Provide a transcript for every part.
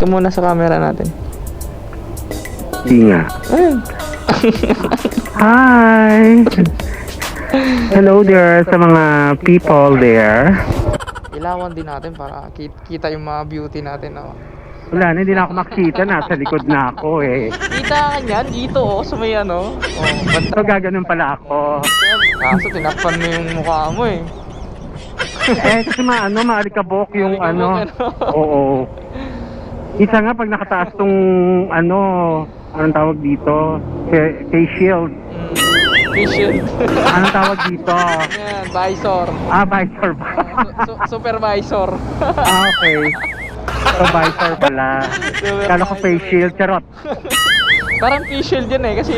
Ka muna sa camera natin. Hindi nga. Ayun. Hi! Hello there sa mga people there. Ilawan din natin para kita yung mga beauty natin. Oh. Wala na, hindi na ako makita. Nasa likod na ako eh. Kita ka niyan, dito oh, sa may ano. Oh, So gaganon pala ako. kaso tinakpan mo yung mukha mo eh. Eh kasi maalikabok yung ano. Oo. Isa nga pag nakataas tong anong tawag dito? Face shield. Face shield. Anong tawag dito? Yan, visor. Visor ba? Supervisor. Okay. So visor pala. Kala ko face shield, charot. Parang face shield yan eh, kasi...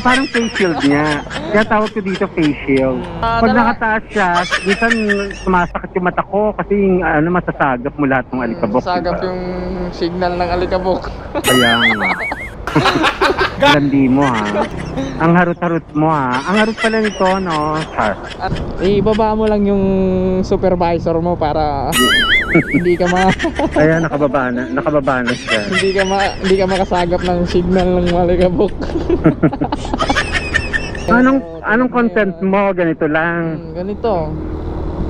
Parang face shield niya. Kaya tawag ko dito face shield. Pag nakataas siya, minsan sumasakit yung mata ko kasi masasagap mo lahat ng alikabok. Masagap diba? yung signal ng alikabok. Kaya nga. Landi mo ha. Ang harot-harot mo ha. Ang harot pala nito, no? Char. Ibaba mo lang yung supervisor mo para hindi ka Kaya nakababa na siya. hindi ka makasagap ng signal ng alikabok. Anong content mo? Ganito lang. Ganito.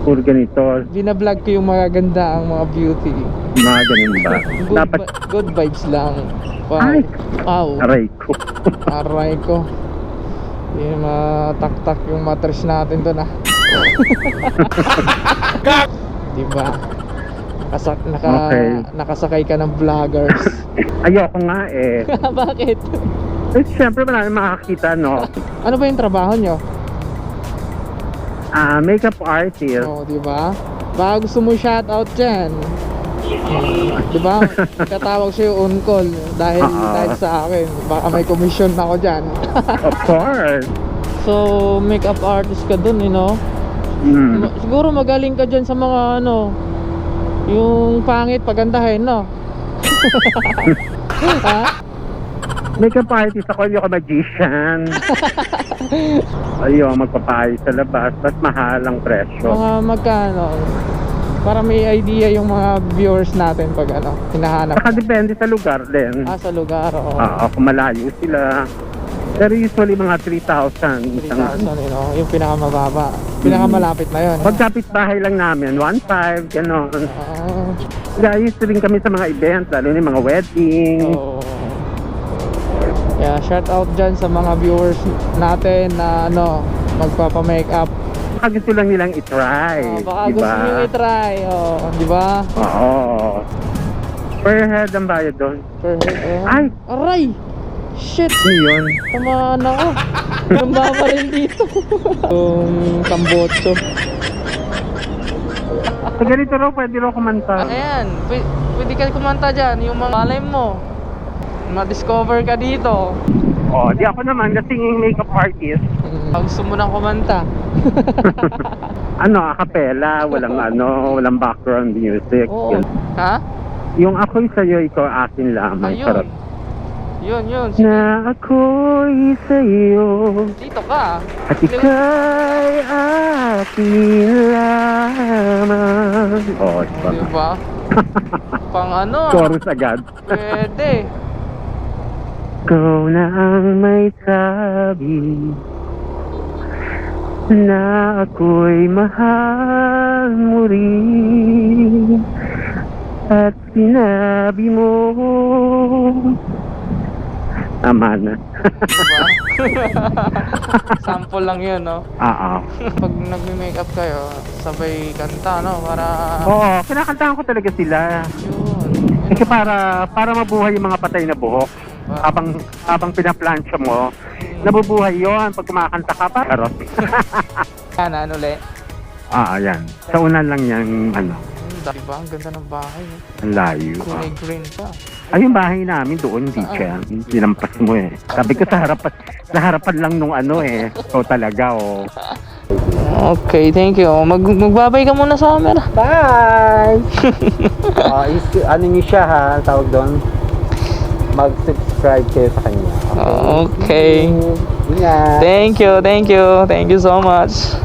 Puro ganito. Binablog ko yung magaganda ang mga beauty. Mga ganun ba? Dapat Good vibes lang. Wow. Ay! Wow. aray ko. Aray ko. Yung mataktak yung mattress natin doon ah. Diba? Okay. Nakasakay ka ng vloggers. Ayoko nga eh. Bakit? Siyempre marami makakita, no? Ano ba yung trabaho nyo? Makeup artist. Oh, diba? Baka gusto mo shoutout dyan. Diba? Katawag sa'yo on call dahil sa akin. Baka may commission ako dyan. Of course. So, makeup artist ka dun, you know? Siguro magaling ka dyan sa mga yung pangit pagandahin, no? Ha? Makeup artist ako, hindi ako magician. Ayun, magpapaayos sa labas. Mas mahal ang presyo. Mga magkano? Para may idea yung mga viewers natin pag hinahanap. Saka depende sa lugar din. Sa lugar, oo. Kung malayo sila. Pero usually mga 3,000. 3,000, yung pinakamababa. Pinakamalapit na yun. Pag kapit-bahay lang namin, 1,500, gano'n. Kaya usually kami sa mga event, lalo na yung mga wedding. Yeah, shout out dyan sa mga viewers natin na magpapa-makeup. Baka gusto lang nilang itry. Baka diba? gusto nyo i-try. Di ba? Oo. Per head ang bayad doon. Per head. Ay! Aray! Shit! Ano yun? Tamaan ako. Nambaba rin dito. Yung tambotso. Sa ganito raw, pwede raw kumanta. Ayan, pwede ka kumanta dyan. Yung mga malay mo, ma-discover ka dito. Di ako naman kasi yung makeup artist. Pag gusto mo nang kumanta. A cappella, walang background music. Oo. Ha? Yung ako'y sa'yo, ikaw akin lamang. Ayun. Yun. Sige. Na ako'y sa'yo Dito ka. at ika'y akin lamang. Diba? Diba? Pang Chorus agad. Pwede. Ikaw na ang may sabi na ako'y mahal mo rin at sinabi mo tama na. Diba? Sample lang yun, no? Pag nagme-makeup kayo, sabay kanta, no? Para... Oo, kinakantahan ko talaga sila. Yun. Kasi para mabuhay yung mga patay na buhok. Habang pinaplansya mo, nabubuhay yon pag kumakanta ka pa. Karot. Yan, le? Yan. Sa unan lang yan, Diba? Ang ganda ng bahay. ang layo. Kulay green pa. Ay, yung bahay namin doon, hindi siya. Sinampas mo eh. Sabi ko sa harapan lang nung So talaga, Okay, thank you. Magbabay ka muna sa camera. Bye! Ano niyo siya ha, tawag doon? Mag-subscribe kayo sa kanya. Okay. Ingat. Thank you so much.